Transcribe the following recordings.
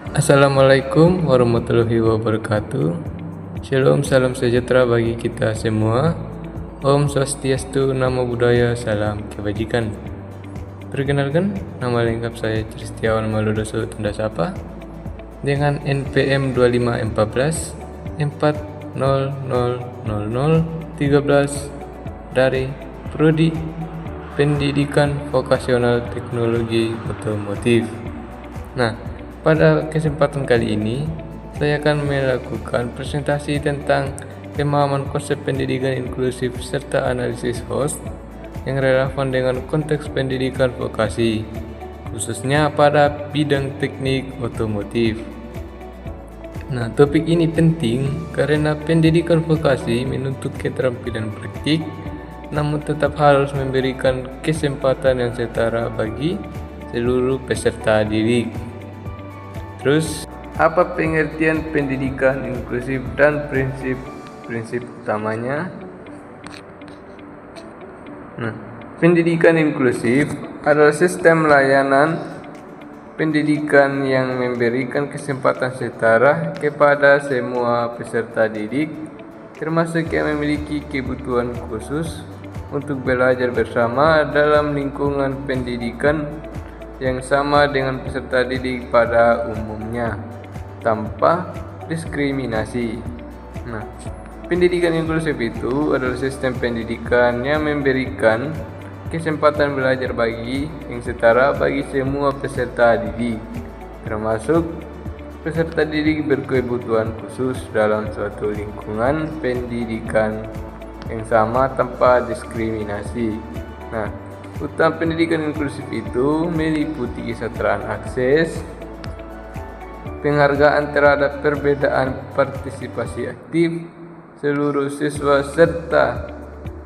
Assalamualaikum warahmatullahi wabarakatuh. Shalom, salam sejahtera bagi kita semua. Om Swastiastu, Namo Buddhaya, salam kebajikan. Perkenalkan, nama lengkap saya Tristiawan Maludoso Tunda Sapa dengan NPM 2514 400013 dari Prodi Pendidikan Vokasional Teknologi Otomotif. Nah, pada kesempatan kali ini, saya akan melakukan presentasi tentang pemahaman konsep pendidikan inklusif serta analisis host yang relevan dengan konteks pendidikan vokasi, khususnya pada bidang teknik otomotif. Nah, topik ini penting karena pendidikan vokasi menuntut keterampilan praktik, namun tetap harus memberikan kesempatan yang setara bagi seluruh peserta didik. Terus, apa pengertian pendidikan inklusif dan prinsip-prinsip utamanya? Nah, pendidikan inklusif adalah sistem layanan pendidikan yang memberikan kesempatan setara kepada semua peserta didik, termasuk yang memiliki kebutuhan khusus untuk belajar bersama dalam lingkungan pendidikan yang sama dengan peserta didik pada umumnya, tanpa diskriminasi. Nah, pendidikan inklusif itu adalah sistem pendidikan yang memberikan kesempatan belajar yang setara bagi semua peserta didik, termasuk peserta didik berkebutuhan khusus dalam suatu lingkungan pendidikan yang sama tanpa diskriminasi. Nah, utama pendidikan inklusif itu meliputi kesetaraan akses, penghargaan terhadap perbedaan partisipasi aktif seluruh siswa, serta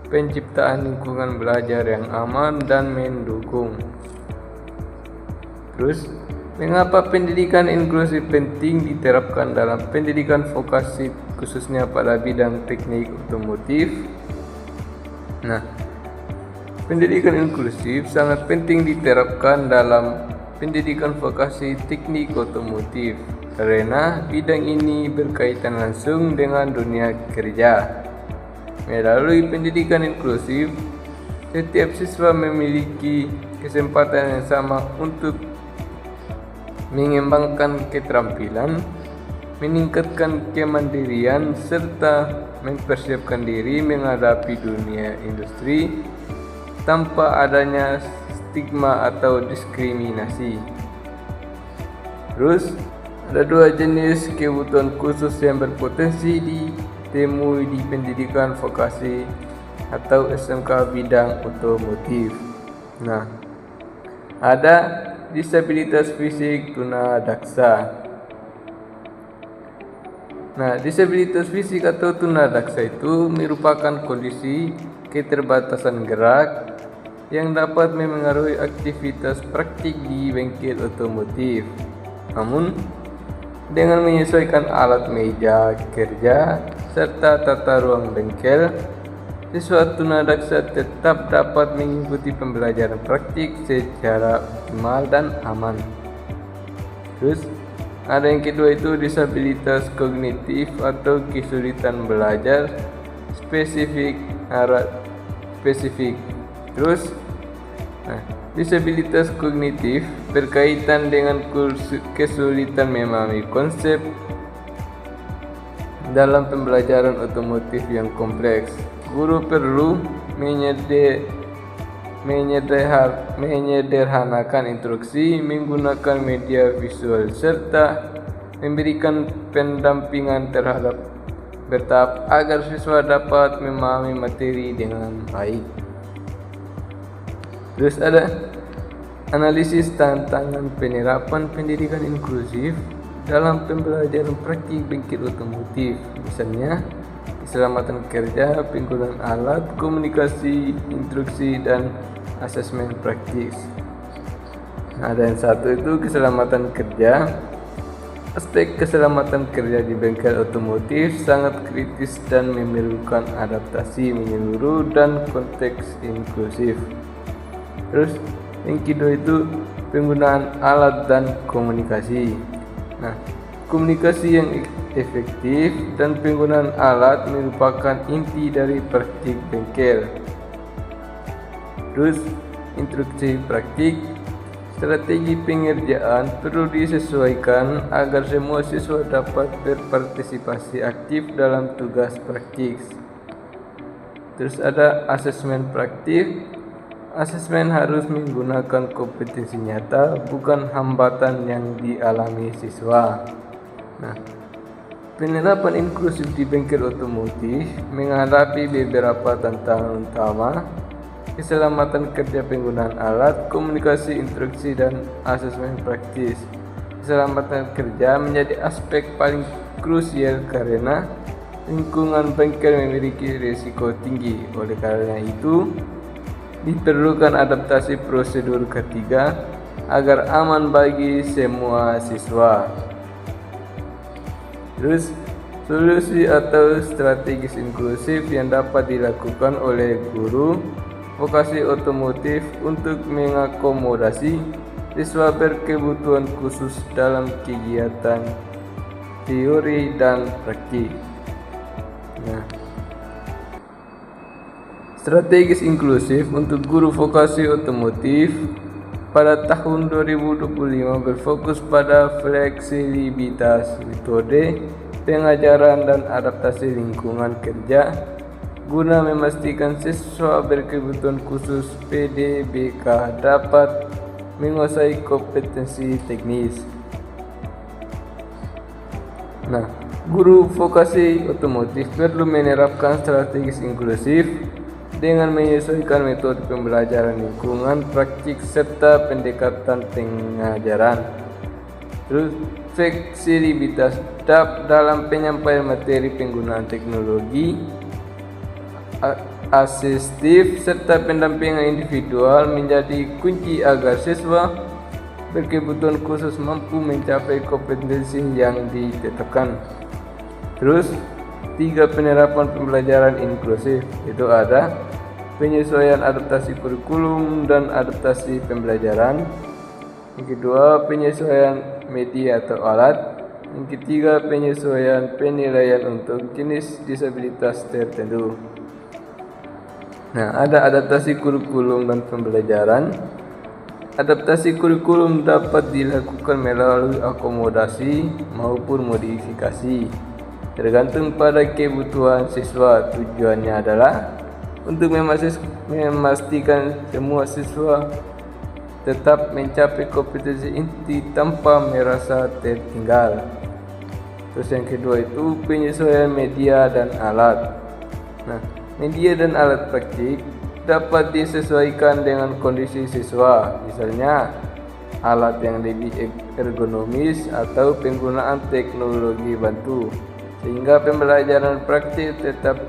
penciptaan lingkungan belajar yang aman dan mendukung. Terus, mengapa pendidikan inklusif penting diterapkan dalam pendidikan vokasi khususnya pada bidang teknik otomotif? Nah, pendidikan inklusif sangat penting diterapkan dalam pendidikan vokasi teknik otomotif karena bidang ini berkaitan langsung dengan dunia kerja. Melalui pendidikan inklusif, setiap siswa memiliki kesempatan yang sama untuk mengembangkan keterampilan, meningkatkan kemandirian, serta mempersiapkan diri menghadapi dunia industri tanpa adanya stigma atau diskriminasi. Terus, ada dua jenis kebutuhan khusus yang berpotensi ditemui di pendidikan vokasi atau SMK bidang otomotif. Nah, ada disabilitas fisik tunadaksa. Nah, disabilitas fisik atau tunadaksa itu merupakan kondisi keterbatasan gerak yang dapat memengaruhi aktivitas praktik di bengkel otomotif. Namun, dengan menyesuaikan alat meja kerja serta tata ruang bengkel, siswa tunadaksa tetap dapat mengikuti pembelajaran praktik secara optimal dan aman. Terus, ada yang kedua itu disabilitas kognitif atau kesulitan belajar spesifik. Terus, disabilitas kognitif berkaitan dengan kesulitan memahami konsep dalam pembelajaran otomotif yang kompleks. Guru perlu menyederhanakan instruksi menggunakan media visual serta memberikan pendampingan terhadap bertahap agar siswa dapat memahami materi dengan baik. Terus ada analisis tantangan penerapan pendidikan inklusif dalam pembelajaran praktik bengkel otomotif, misalnya keselamatan kerja, penggunaan alat, komunikasi, instruksi, dan asesmen praktis. Ada yang satu itu keselamatan kerja. Aspek keselamatan kerja di bengkel otomotif sangat kritis dan memerlukan adaptasi menyeluruh dan konteks inklusif. Terus yang kedua itu penggunaan alat dan komunikasi. Nah, komunikasi yang efektif dan penggunaan alat merupakan inti dari praktik bengkel. Terus, instruksi praktik. Strategi pengerjaan perlu disesuaikan agar semua siswa dapat berpartisipasi aktif dalam tugas praktik. Terus ada asesmen praktik. Asesmen harus menggunakan kompetensi nyata, bukan hambatan yang dialami siswa. Nah, penerapan inklusif di bengkel otomotif menghadapi beberapa tantangan utama: keselamatan kerja penggunaan alat, komunikasi instruksi, dan asesmen praktis. Keselamatan kerja menjadi aspek paling krusial karena lingkungan bengkel memiliki risiko tinggi. Oleh karena itu, diperlukan adaptasi prosedur ketiga agar aman bagi semua siswa. Terus, solusi atau strategis inklusif yang dapat dilakukan oleh guru vokasi otomotif untuk mengakomodasi siswa berkebutuhan khusus dalam kegiatan teori dan praktik. Nah, strategis inklusif untuk guru vokasi otomotif pada tahun 2025 berfokus pada fleksibilitas metode pengajaran dan adaptasi lingkungan kerja guna memastikan siswa berkebutuhan khusus PDBK dapat menguasai kompetensi teknis. Nah, guru vokasi otomotif perlu menerapkan strategis inklusif dengan menyesuaikan metode pembelajaran lingkungan praktik serta pendekatan pengajaran. Terus, fleksibilitas dalam penyampaian materi, penggunaan teknologi asistif serta pendampingan individual menjadi kunci agar siswa berkebutuhan khusus mampu mencapai kompetensi yang ditetapkan. Terus, 3 penerapan pembelajaran inklusif, itu ada penyesuaian adaptasi kurikulum dan adaptasi pembelajaran. Yang kedua, penyesuaian media atau alat. Yang ketiga, penyesuaian penilaian untuk jenis disabilitas tertentu. Nah, ada adaptasi kurikulum dan pembelajaran. Adaptasi kurikulum dapat dilakukan melalui akomodasi maupun modifikasi, tergantung pada kebutuhan siswa. Tujuannya adalah untuk memastikan semua siswa tetap mencapai kompetensi inti tanpa merasa tertinggal. Terus yang kedua itu penyesuaian media dan alat. Nah, media dan alat praktik dapat disesuaikan dengan kondisi siswa, misalnya alat yang lebih ergonomis atau penggunaan teknologi bantu, sehingga pembelajaran praktik tetap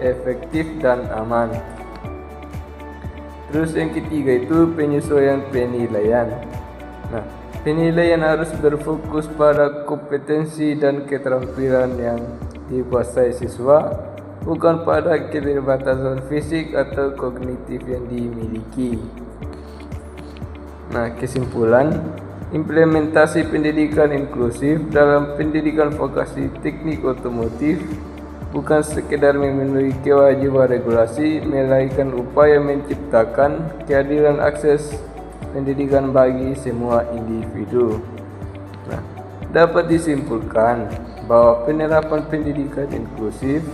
efektif dan aman. Terus yang ketiga itu penyesuaian penilaian. Nah, penilaian harus berfokus pada kompetensi dan keterampilan yang dikuasai siswa, bukan pada keterbatasan fisik atau kognitif yang dimiliki. Nah, kesimpulan, implementasi pendidikan inklusif dalam pendidikan vokasi teknik otomotif bukan sekedar memenuhi kewajiban regulasi, melainkan upaya menciptakan keadilan akses pendidikan bagi semua individu. Nah, dapat disimpulkan bahwa penerapan pendidikan inklusif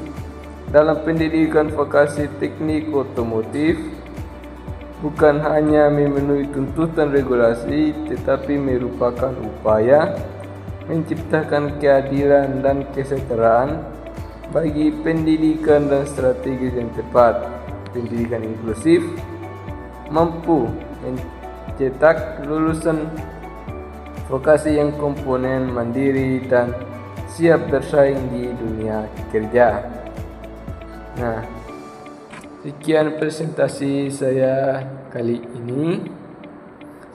dalam pendidikan vokasi teknik otomotif bukan hanya memenuhi tuntutan regulasi, tetapi merupakan upaya menciptakan keadilan dan kesejahteraan bagi pendidikan dan strategi yang tepat. Pendidikan inklusif mampu mencetak lulusan vokasi yang komponen, mandiri, dan siap bersaing di dunia kerja. Nah, sekian presentasi saya kali ini.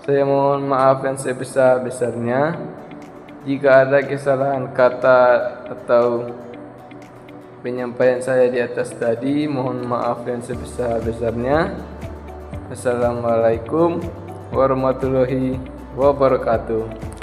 Saya mohon maaf yang sebesar-besarnya jika ada kesalahan kata atau penyampaian saya di atas tadi. Mohon maaf yang sebesar-besarnya. Assalamualaikum warahmatullahi wabarakatuh.